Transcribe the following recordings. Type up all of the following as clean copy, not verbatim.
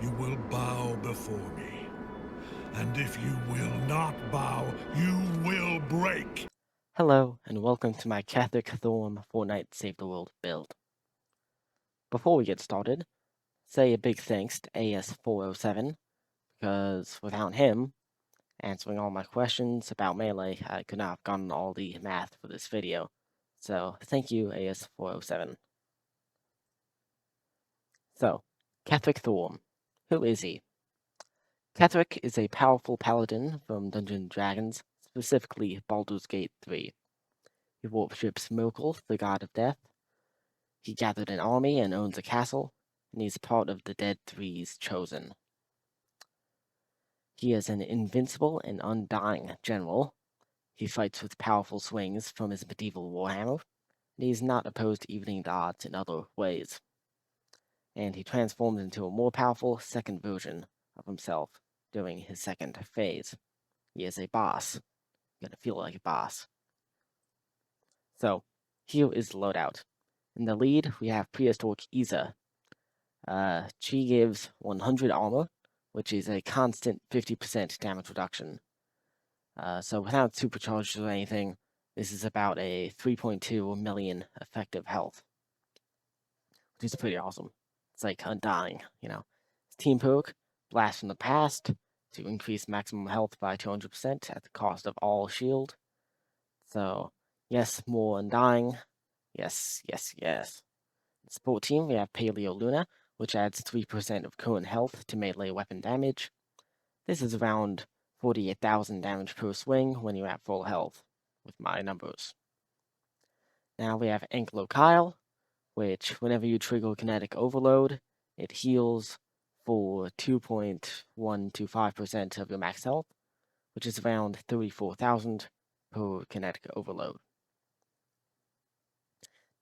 you will bow before me. And if you will not bow, you will break. Hello, and welcome to my Ketheric Thorm Fortnite Save the World build. Before we get started, say a big thanks to AS407, because without him answering all my questions about Melee, I could not have gotten all the math for this video. So, thank you, AS407. So, Ketheric Thorm. Who is he? Ketheric is a powerful paladin from Dungeons & Dragons, specifically Baldur's Gate 3. He worships Myrkul, the god of death. He gathered an army and owns a castle, and he's part of the Dead Three's chosen. He is an invincible and undying general. He fights with powerful swings from his medieval warhammer, and he's not opposed to evening the odds in other ways. And he transforms into a more powerful second version of himself during his second phase. He is a boss. You're gonna feel like a boss. So, here is the loadout. In the lead, we have Prehistoric Iza. She gives 100 armor, which is a constant 50% damage reduction. So without supercharged or anything, this is about a 3.2 million effective health, which is pretty awesome. It's like undying, you know. Team perk, Blast from the Past, to increase maximum health by 200% at the cost of all shield. So, yes, more undying. Yes, yes, yes. Support team, we have Paleo Luna, which adds 3% of current health to melee weapon damage. This is around 48,000 damage per swing when you're at full health, with my numbers. Now we have Anglo Kyle, which whenever you trigger kinetic overload, it heals for 2.125% of your max health, which is around 34,000 per kinetic overload.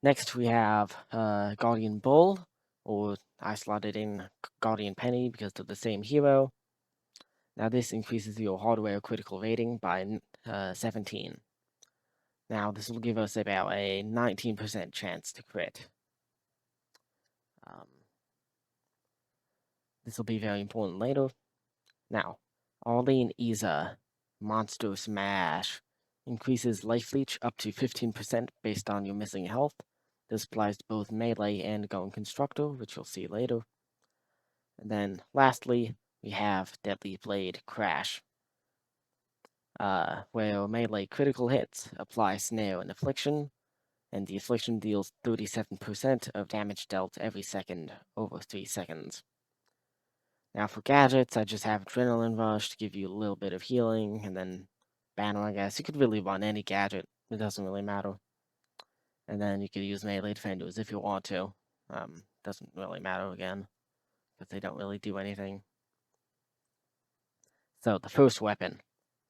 Next we have Guardian Bull, or I slotted in Guardian Penny because they're the same hero. Now this increases your hardware critical rating by 17. Now this will give us about a 19% chance to crit. This will be very important later. Now, Arlene Iza, Monster Smash, increases life leech up to 15% based on your missing health. This applies to both melee and Going Constructor, which you'll see later. And then lastly, we have Deadly Blade Crash, where melee critical hits apply Snare and Affliction, and the Affliction deals 37% of damage dealt every second over 3 seconds. Now for gadgets, I just have Adrenaline Rush to give you a little bit of healing, and then Banner, I guess. You could really run any gadget, it doesn't really matter. And then you could use Melee Defenders if you want to. Doesn't really matter again, because they don't really do anything. So the first weapon,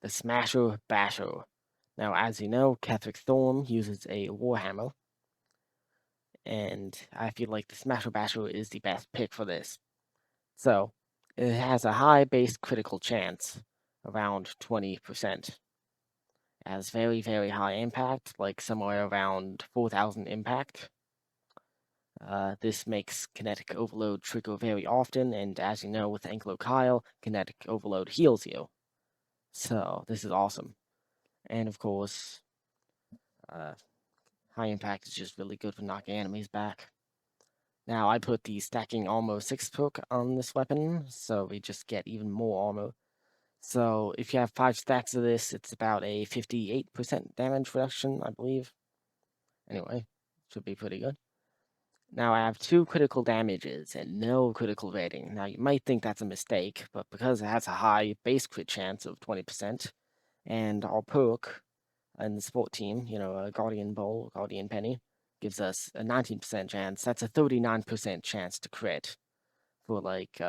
the Smasher Basher. Now, as you know, Ketheric Thorm uses a Warhammer, and I feel like the Smasher Basher is the best pick for this. So, it has a high base critical chance, around 20%. It has very, very high impact, like somewhere around 4,000 impact. This makes kinetic overload trigger very often, and as you know with Anglo Kyle, kinetic overload heals you. So, this is awesome. And of course, high impact is just really good for knocking enemies back. Now, I put the stacking armor 6 perk on this weapon, so we just get even more armor. So, if you have 5 stacks of this, it's about a 58% damage reduction, I believe. Anyway, should be pretty good. Now, I have 2 critical damages and no critical rating. Now, you might think that's a mistake, but because it has a high base crit chance of 20%, and our perk in the support team, you know, a Guardian Bowl, Guardian Penny, gives us a 19% chance. That's a 39% chance to crit for like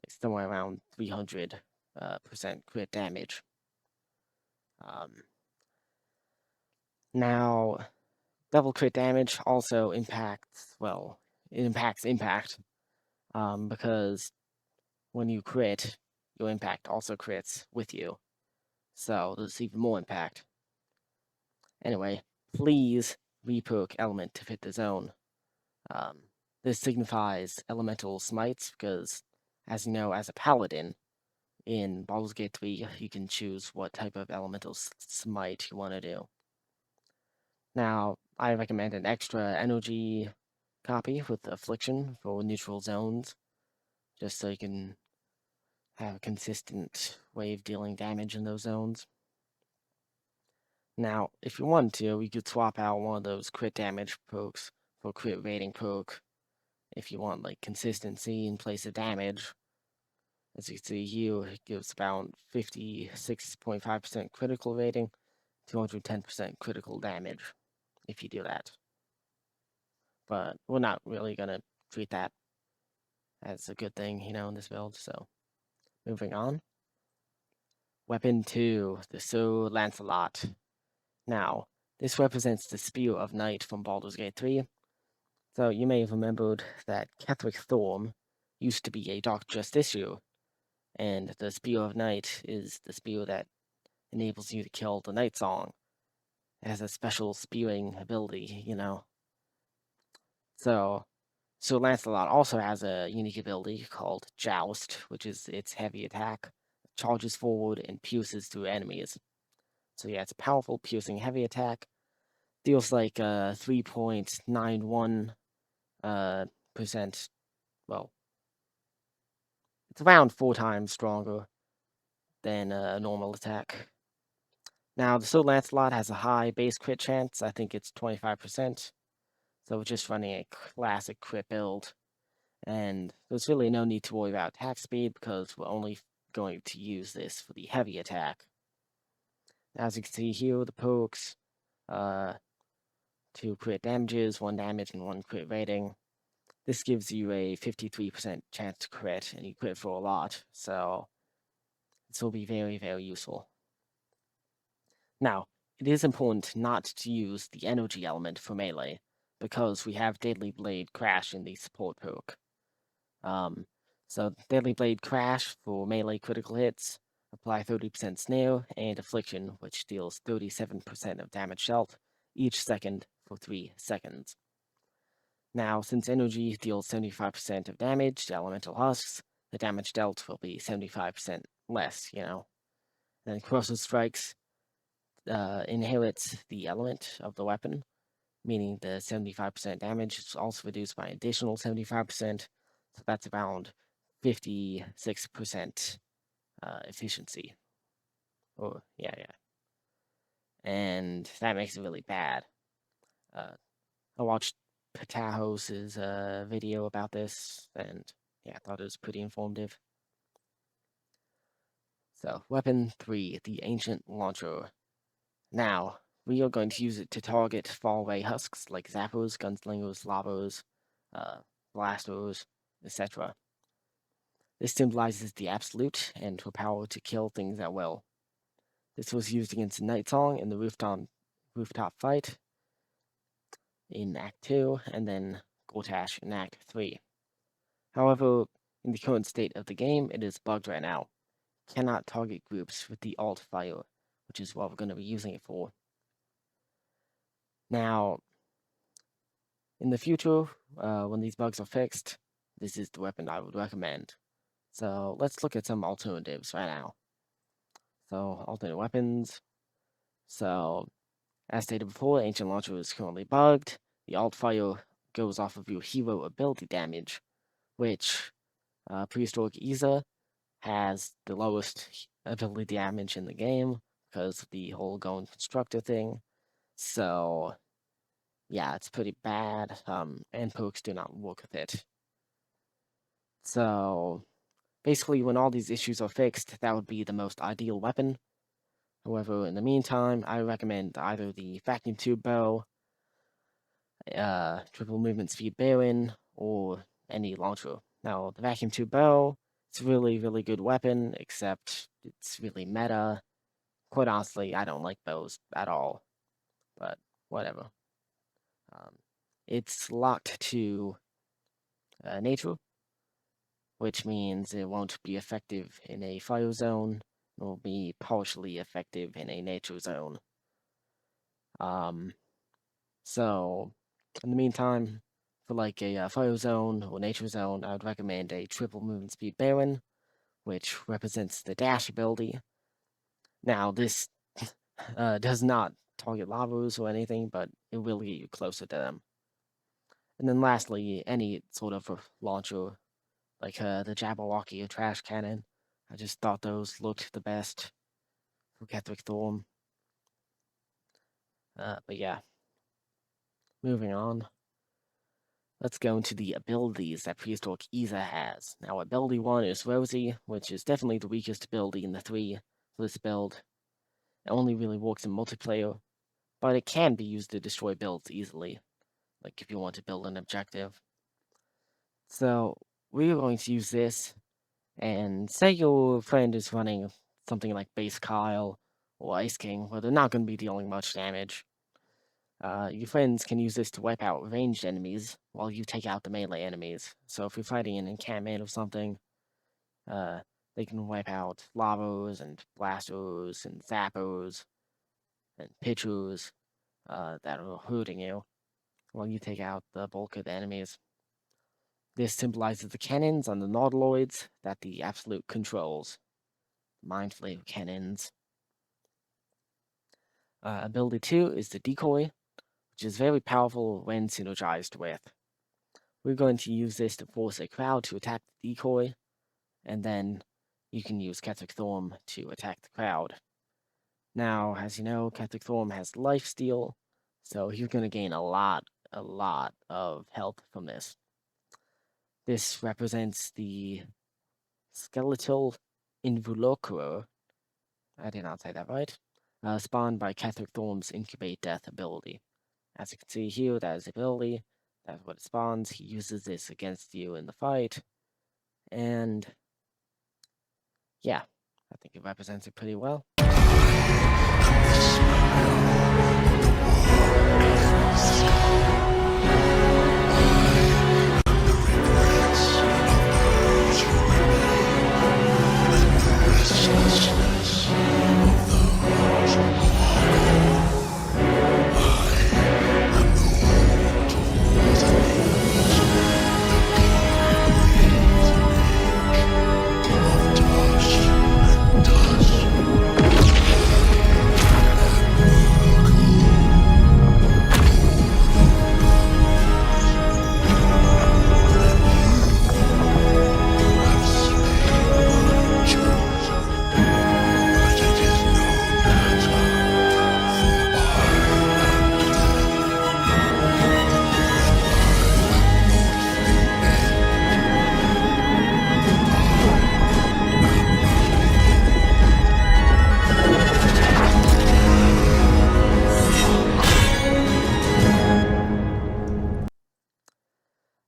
somewhere around 300% crit damage. Now, double crit damage also impacts, well, it impacts impact, because when you crit, your impact also crits with you. So there's even more impact. Anyway, please reperk element to fit the zone. This signifies elemental smites because, as you know, as a paladin in Baldur's Gate 3, you can choose what type of elemental smite you want to do. Now, I recommend an extra energy copy with Affliction for neutral zones, just so you can have a consistent way of dealing damage in those zones. Now, if you want to, you could swap out one of those crit damage perks for crit rating perk if you want like consistency in place of damage. As you can see here, it gives about 56.5% critical rating, 210% critical damage if you do that. But we're not really going to treat that as a good thing, in this build, so moving on. Weapon 2, the Sir Lancelot. Now, this represents the Spear of Night from Baldur's Gate 3. So you may have remembered that Ketheric Thorm used to be a Dark Justiciar, and the Spear of Night is the spear that enables you to kill the Night Song. It has a special spearing ability. So Sir Lancelot also has a unique ability called Joust, which is its heavy attack, charges forward and pierces through enemies. So yeah, it's a powerful piercing heavy attack. Deals like 3.91 percent. Well, it's around 4 times stronger than a normal attack. Now, the Sir Lancelot has a high base crit chance. I think it's 25%. So we're just running a classic crit build. And there's really no need to worry about attack speed because we're only going to use this for the heavy attack. As you can see here, the perks, 2 crit damages, 1 damage, and 1 crit rating. This gives you a 53% chance to crit, and you crit for a lot, so this will be very, very useful. Now, it is important not to use the energy element for melee, because we have Deadly Blade Crash in the support perk. So Deadly Blade Crash for melee critical hits, apply 30% snare, and Affliction, which deals 37% of damage dealt each second for 3 seconds. Now, since energy deals 75% of damage to elemental husks, the damage dealt will be 75% less, Then Corrosive Strikes inherits the element of the weapon, meaning the 75% damage is also reduced by an additional 75%, so that's around 56% efficiency. Oh, yeah. And that makes it really bad. I watched Patahos' video about this, and yeah, I thought it was pretty informative. So, Weapon 3, the Ancient Launcher. Now, we are going to use it to target faraway husks like zappers, gunslingers, lavos, blasters, etc. This symbolizes the absolute and her power to kill things at will. This was used against Night Song in the rooftop fight in Act 2, and then Gortash in Act 3. However, in the current state of the game, it is bugged right now. Cannot target groups with the alt fire, which is what we're going to be using it for. Now, in the future, when these bugs are fixed, this is the weapon I would recommend. So let's look at some alternatives right now. So, alternate weapons. So, as stated before, Ancient Launcher is currently bugged. The alt fire goes off of your hero ability damage, which Prehistoric Isa has the lowest ability damage in the game because of the whole going constructor thing. So, yeah, it's pretty bad, and perks do not work with it. So, basically, when all these issues are fixed, that would be the most ideal weapon. However, in the meantime, I recommend either the Vacuum Tube Bow, Triple Movement Speed Baron, or any launcher. Now, the Vacuum Tube Bow, it's a really, really good weapon, except it's really meta. Quite honestly, I don't like bows at all, but whatever. It's locked to nature, which means it won't be effective in a fire zone, nor be partially effective in a nature zone. So, in the meantime, For like a fire zone or nature zone, I would recommend a triple movement speed Baron, which represents the dash ability. Now, this does not target lavas or anything, but it will get you closer to them. And then lastly, any sort of launcher, like the Jabberwocky or Trash Cannon. I just thought those looked the best for Ketheric Thorm. But yeah, moving on. Let's go into the abilities that Prehistoric Isa has. Now, ability 1 is Rosie, which is definitely the weakest ability in the 3 for this build. It only really works in multiplayer, but it can be used to destroy builds easily, like if you want to build an objective. So, we're going to use this, and say your friend is running something like Base Kyle or Ice King, where they're not going to be dealing much damage. Your friends can use this to wipe out ranged enemies while you take out the melee enemies. So if you're fighting an encampment or something, they can wipe out lavos and blasters and zappos and pitchers that are hurting you while you take out the bulk of the enemies. This symbolizes the cannons on the nautiloids that the Absolute controls. Mind Flayer cannons. Ability 2 is the Decoy, which is very powerful when synergized with. We're going to use this to force a crowd to attack the decoy, and then you can use Ketheric Thorm to attack the crowd. Now, as you know, Ketheric Thorm has lifesteal, so you're going to gain a lot of health from this. This represents the Skeletal Involucrer, I did not say that right, spawned by Ketheric Thorm's Incubate Death ability. As you can see here, that is the ability. That's what it spawns. He uses this against you in the fight. And yeah, I think it represents it pretty well.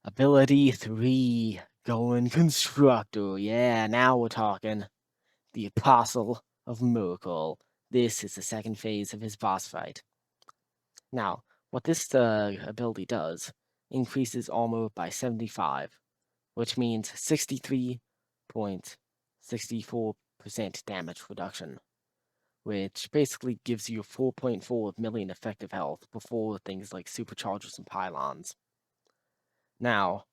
Ability 3, Going Constructor. Yeah, now we're talking. The Apostle of Miracle. This is the second phase of his boss fight. Now, what this ability does, increases armor by 75, which means 63.64% damage reduction, which basically gives you 4.4 million effective health before things like superchargers and pylons. Now,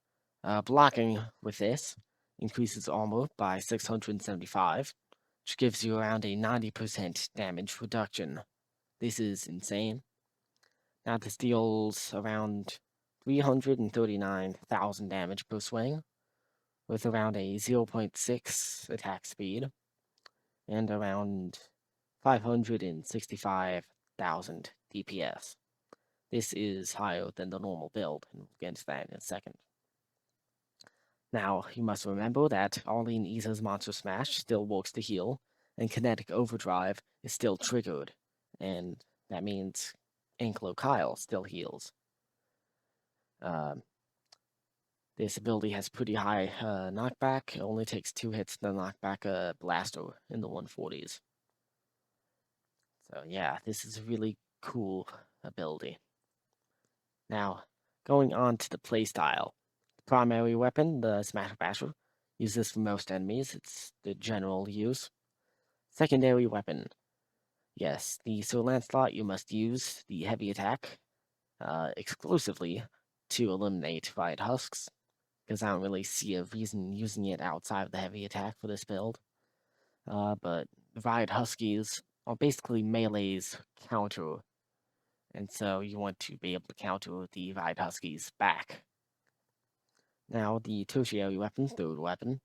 blocking with this increases armor by 675, which gives you around a 90% damage reduction. This is insane. Now this deals around 339,000 damage per swing, with around a 0.6 attack speed, and around 565,000 DPS. This is higher than the normal build, and we'll get into that in a second. Now, you must remember that Arlene Isa's Monster Smash still works to heal, and Kinetic Overdrive is still triggered, and that means Anklo Kyle still heals. This ability has pretty high knockback. It only takes 2 hits to knock back a Blaster in the 140s. So yeah, this is a really cool ability. Now, going on to the playstyle. The primary weapon, the Smash Basher, uses for most enemies. It's the general use. Secondary weapon. Yes, the Sir Lancelot, you must use the heavy attack exclusively to eliminate Riot Husks, because I don't really see a reason using it outside of the heavy attack for this build. But the Riot Huskies are basically melee's counter, and so you want to be able to counter the Riot Huskies back. Now, the tertiary weapon, third weapon,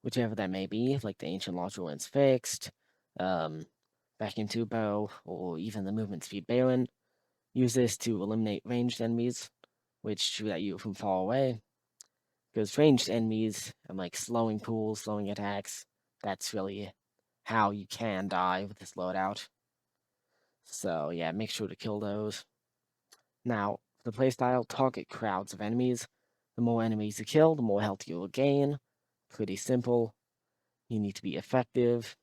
whichever that may be, like the Ancient Launcher when it's fixed, Vacuum Tube Bow, or even the Movement Speed Baron, use this to eliminate ranged enemies, which shoot at you from far away. Because ranged enemies and like slowing pools, slowing attacks, that's really how you can die with this loadout. So yeah, make sure to kill those. Now, for the playstyle, target crowds of enemies. The more enemies you kill, the more health you will gain. Pretty simple. You need to be effective.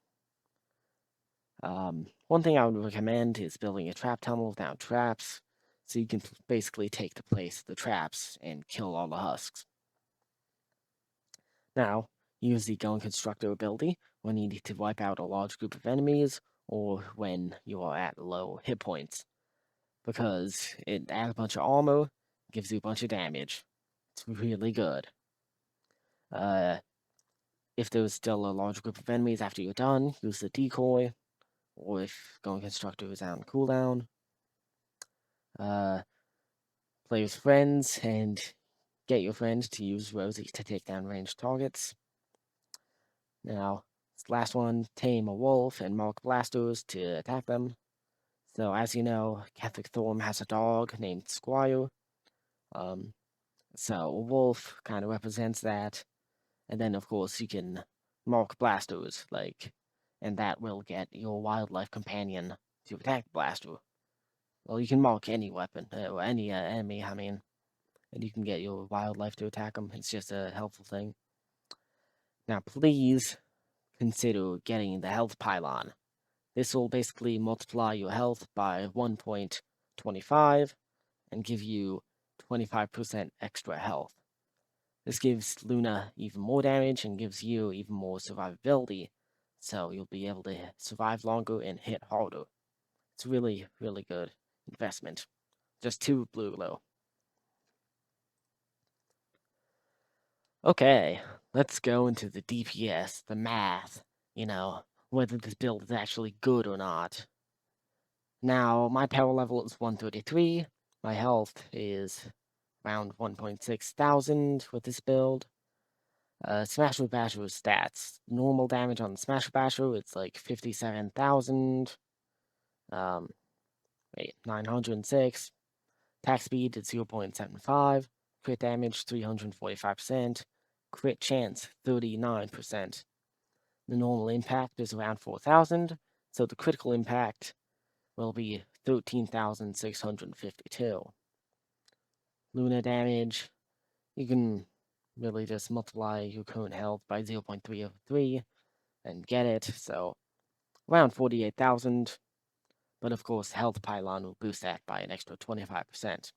One thing I would recommend is building a trap tunnel without traps, so you can basically take the place of the traps and kill all the husks. Now, use the Gun Constructor ability when you need to wipe out a large group of enemies or when you are at low hit points, because it adds a bunch of armor, gives you a bunch of damage. It's really good. If there's still a large group of enemies after you're done, use the decoy, or if Gun Constructor is on cooldown. Play with friends and get your friends to use Rosie to take down ranged targets. Now, this last one, tame a wolf and mark blasters to attack them. So, as you know, Ketheric Thorm has a dog named Squire. So a wolf kind of represents that. And then, of course, you can mark blasters, and that will get your wildlife companion to attack the blaster. Well, you can mark any weapon, or any enemy, I mean, and you can get your wildlife to attack them. It's just a helpful thing. Now, please consider getting the health pylon. This will basically multiply your health by 1.25 and give you 25% extra health. This gives Luna even more damage and gives you even more survivability, so you'll be able to survive longer and hit harder. It's really, really good investment. Just 2 blue though. Okay, let's go into the DPS, the math, whether this build is actually good or not. Now, my power level is 133, my health is around 1.6 thousand with this build. Smasher Basher stats. Normal damage on the Smasher Basher, it's like 57,000. 906. Attack speed at 0.75. Crit damage 345%. Crit chance 39%. The normal impact is around 4,000, so the critical impact will be 13,652. Luna damage, you can really just multiply your current health by 0.303 and get it, so around 48,000. But of course, Health Pylon will boost that by an extra 25%.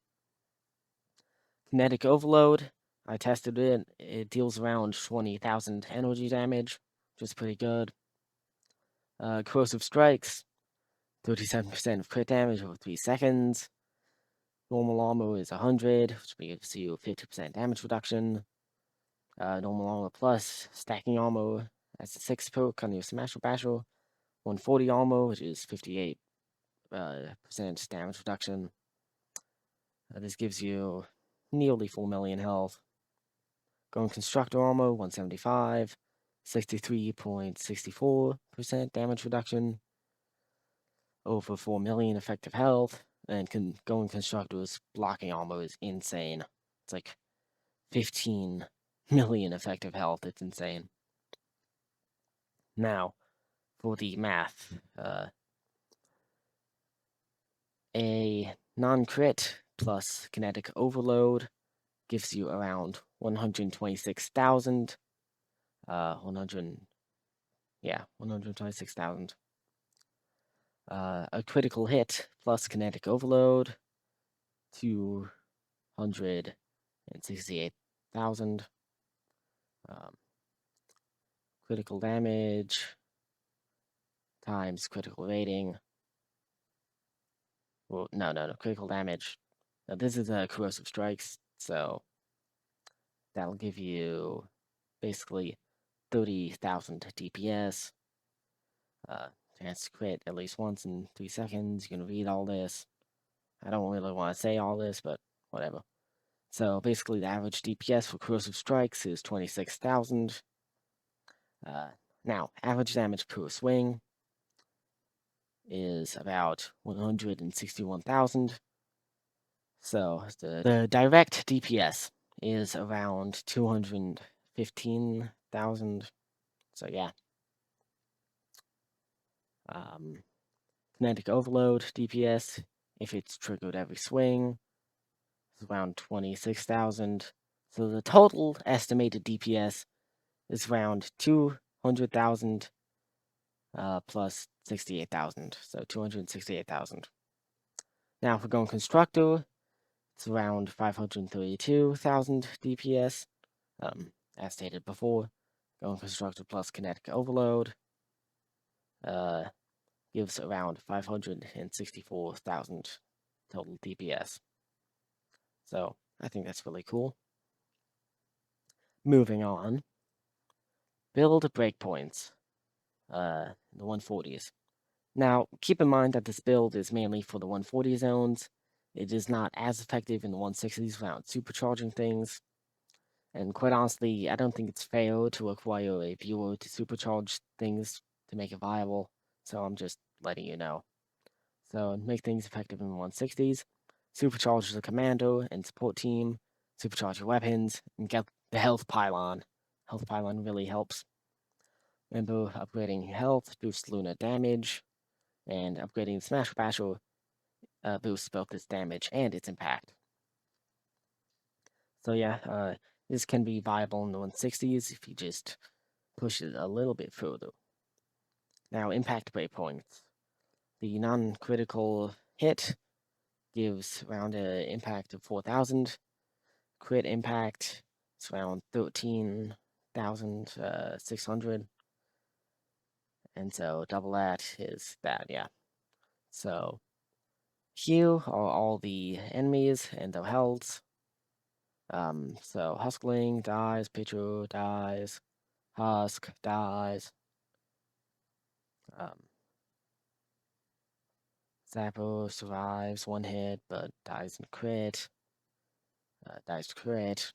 Kinetic Overload, I tested it. It deals around 20,000 energy damage, which is pretty good. Corrosive Strikes, 37% of crit damage over 3 seconds. Normal Armor is 100, which gives you 50% damage reduction. Normal Armor Plus, Stacking Armor as a 6 perk on your Smasher Basher. 140 Armor, which is 58% damage reduction. This gives you nearly 4 million health. Going Constructor Armor, 175, 63.64% damage reduction, over 4 million effective health, and Going Constructor's blocking armor is insane. It's like 15 million effective health, it's insane. Now, for the math, a non-crit plus kinetic overload gives you around 126,000. 126,000. A critical hit plus kinetic overload, 268,000. Critical damage times critical rating. Well, no. Critical damage Now, this is a corrosive strikes, so that'll give you basically 30,000 DPS. Chance to crit at least once in 3 seconds. You can read all this. I don't really want to say all this, but whatever. So basically, the average DPS for corrosive strikes is 26,000. Now, average damage per swing is about 161,000. So the direct DPS is around 215,000. So yeah. Kinetic overload DPS, if it's triggered every swing, is around 26,000. So the total estimated DPS is around 200,000 plus 68,000. So 268,000. Now, if we're going Constructor, it's around 532,000 DPS. As stated before, going Constructor plus Kinetic Overload gives around 564,000 total DPS. So I think that's really cool. Moving on. Build breakpoints. The 140s. Now, keep in mind that this build is mainly for the 140 zones. It is not as effective in the 160s without supercharging things. And quite honestly, I don't think it's fair to require a viewer to supercharge things to make it viable. So I'm just letting you know. So make things effective in the 160s. Supercharge the commander and support team. Supercharge your weapons and get the health pylon. Health pylon really helps. Remember, upgrading health boosts Luna damage, and upgrading Smash Basher boosts both its damage and its impact. So yeah, this can be viable in the 160s if you just push it a little bit further. Now, impact breakpoints. The non-critical hit gives around an impact of 4,000. Crit impact is around 13,600. And so double that is that, yeah. So here are all the enemies and their healths. So Huskling dies, Pichu dies, Husk dies. Zappo survives one hit, but dies in crit. Dies to crit.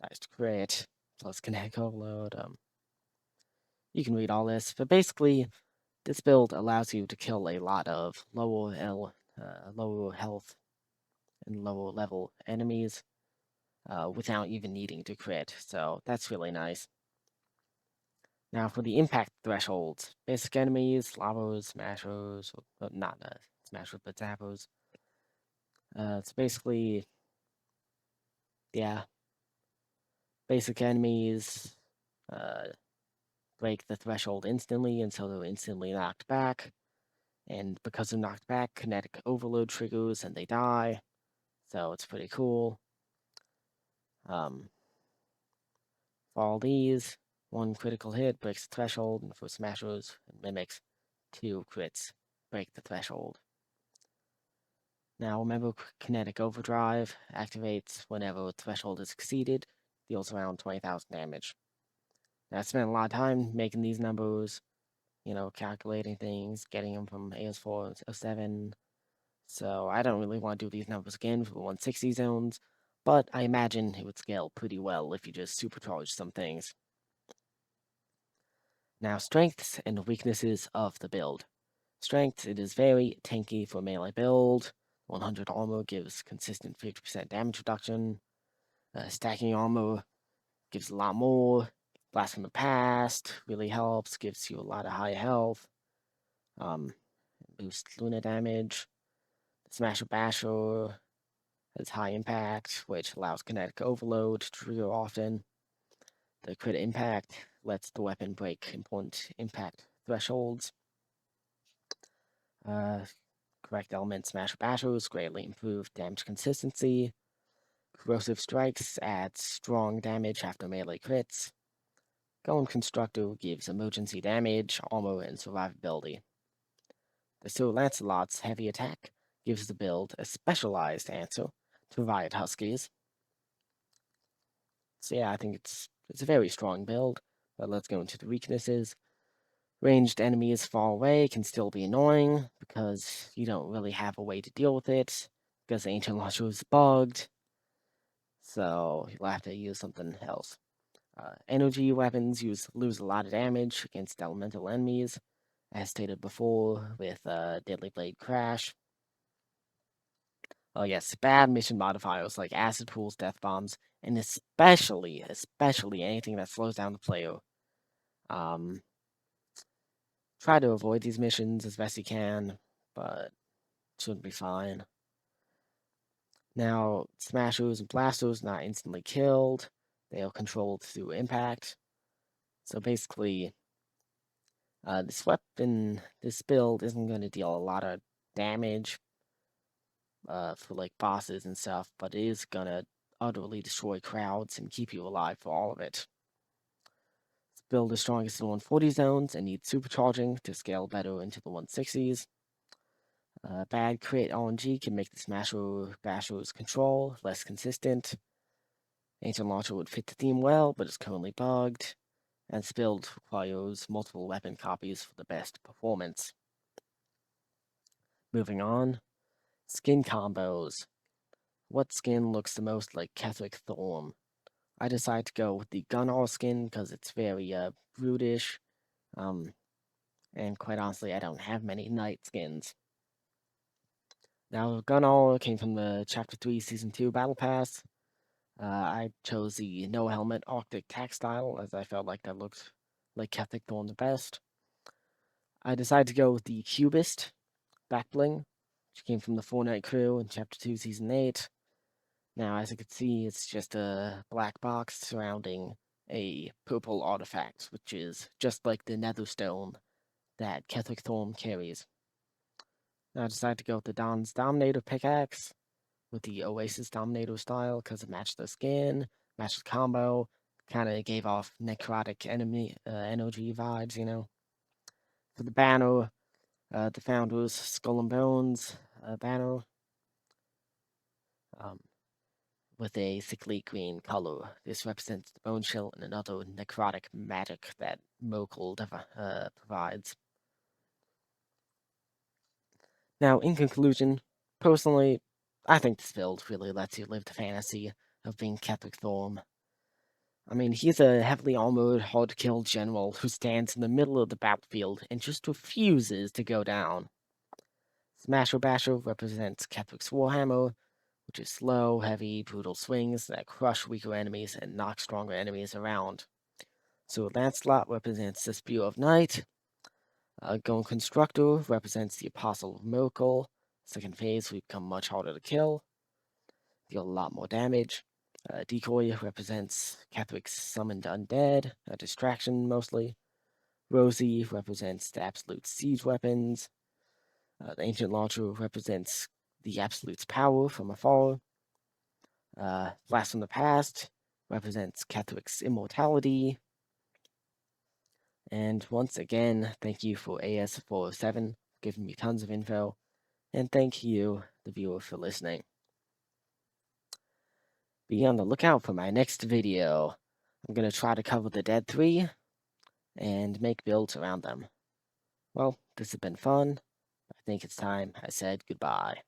Dies to crit. Plus kinetic overload. You can read all this, but basically, this build allows you to kill a lot of lower health and lower level enemies without even needing to crit. So that's really nice. Now for the impact thresholds, basic enemies, Lavos, Smashers, not Smashers, but Zappos. It's basically, yeah, basic enemies break the threshold instantly, and so they're instantly knocked back. And because they're knocked back, kinetic overload triggers and they die. So it's pretty cool. For all these, one critical hit breaks the threshold, and for Smashers, it mimics 2 crits break the threshold. Now remember, kinetic overdrive activates whenever a threshold is exceeded, deals around 20,000 damage. Now I spent a lot of time making these numbers, calculating things, getting them from AS4 to 07. So I don't really want to do these numbers again for the 160 zones, but I imagine it would scale pretty well if you just supercharge some things. Now, strengths and weaknesses of the build. Strength, it is very tanky for melee build. 100 armor gives consistent 50% damage reduction. Stacking armor gives a lot more. Blast from the past really helps, gives you a lot of high health. Boosts Luna damage. Smasher Basher has high impact, which allows kinetic overload to trigger often. The crit impact lets the weapon break important impact thresholds. Correct element Smasher Bashers greatly improve damage consistency. Corrosive Strikes adds strong damage after melee crits. Golem Constructor gives emergency damage, armor, and survivability. The Sir Lancelot's heavy attack gives the build a specialized answer to Riot Huskies. So yeah, I think it's a very strong build, but let's go into the weaknesses. Ranged enemies far away can still be annoying because you don't really have a way to deal with it, because the Ancient Launcher is bugged, so you'll have to use something else. Energy weapons lose a lot of damage against elemental enemies, as stated before with Deadly Blade Crash. Oh yes, bad mission modifiers like acid pools, death bombs, and especially anything that slows down the player. Try to avoid these missions as best you can, but should be fine. Now, smashers and blasters not instantly killed. They are controlled through impact. So basically, this build isn't going to deal a lot of damage for like bosses and stuff, but it is going to utterly destroy crowds and keep you alive for all of it. This build is strongest in 140 zones and needs supercharging to scale better into the 160s. Bad crit RNG can make the Smasher Basher's control less consistent. Ancient Launcher would fit the theme well, but is currently bugged. And this build requires multiple weapon copies for the best performance. Moving on, skin combos. What skin looks the most like Ketheric Thorm? I decided to go with the Gunnar skin because it's very brutish. And quite honestly, I don't have many knight skins. Now, Gunnar came from the Chapter 3 Season 2 Battle Pass. I chose the no helmet Arctic tack style as I felt like that looked like Ketheric Thorm the best. I decided to go with the Cubist back bling, which came from the Fortnite crew in Chapter 2 Season 8. Now, as you can see, it's just a black box surrounding a purple artifact, which is just like the Netherstone that Ketheric Thorm carries. Now I decided to go with the Don's Dominator pickaxe with the Oasis Dominator style because it matched the skin, matched the combo, kind of gave off necrotic enemy energy vibes, you know. For the banner, the Founders Skull and Bones banner um, with a sickly green color. This represents the Bone Shell and another necrotic magic that Mokul provides. Now, in conclusion, personally, I think this build really lets you live the fantasy of being Ketheric Thorm. I mean, he's a heavily armored, hard-to-kill general who stands in the middle of the battlefield and just refuses to go down. Smasher Basher represents Ketheric's Warhammer, which is slow, heavy, brutal swings that crush weaker enemies and knock stronger enemies around. So Lancelot represents the Spear of Night. Gon Constructor represents the Apostle of Miracle. Second phase, we become much harder to kill, deal a lot more damage. Decoy represents Ketheric's summoned undead, a distraction mostly. Rosie represents the absolute siege weapons. The Ancient Launcher represents the Absolute's power from afar. Blast from the Past represents Ketheric's immortality. And once again, thank you for AS407 for giving me tons of info. And thank you, the viewer, for listening. Be on the lookout for my next video. I'm going to try to cover the Dead 3 and make builds around them. Well, this has been fun. I think it's time I said goodbye.